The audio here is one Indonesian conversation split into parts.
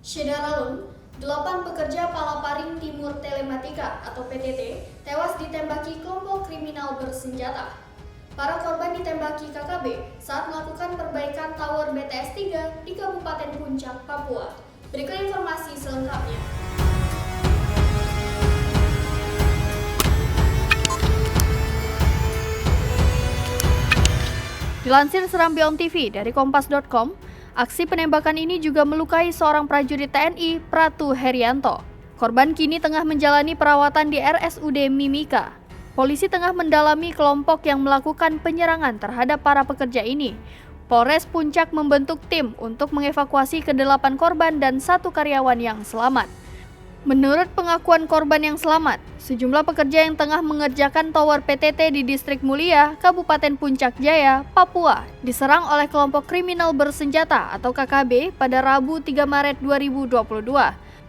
Syederalun, 8 pekerja Palaparing Timur Telematika atau PTT tewas ditembaki kelompok kriminal bersenjata. Para korban ditembaki KKB saat melakukan perbaikan tower BTS 3 di Kabupaten Puncak, Papua. Berikut informasi selengkapnya. Dilansir Serambi On TV dari Kompas.com, aksi penembakan ini juga melukai seorang prajurit TNI, Pratu Herianto. Korban kini tengah menjalani perawatan di RSUD Mimika. Polisi tengah mendalami kelompok yang melakukan penyerangan terhadap para pekerja ini. Polres Puncak membentuk tim untuk mengevakuasi ke-8 korban dan 1 karyawan yang selamat. Menurut pengakuan korban yang selamat, sejumlah pekerja yang tengah mengerjakan tower PTT di Distrik Mulia, Kabupaten Puncak Jaya, Papua, diserang oleh kelompok kriminal bersenjata atau KKB pada Rabu 3 Maret 2022.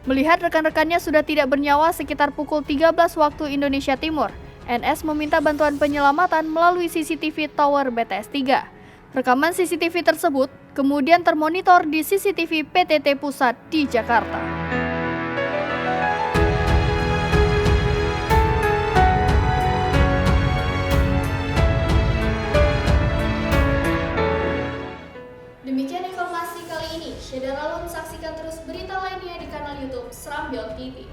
Melihat rekan-rekannya sudah tidak bernyawa sekitar pukul 13 waktu Indonesia Timur, NS meminta bantuan penyelamatan melalui CCTV Tower BTS 3. Rekaman CCTV tersebut kemudian termonitor di CCTV PTT Pusat di Jakarta. Demikian informasi kali ini. Syederalun, saksikan terus berita lainnya di kanal YouTube Serambi On TV.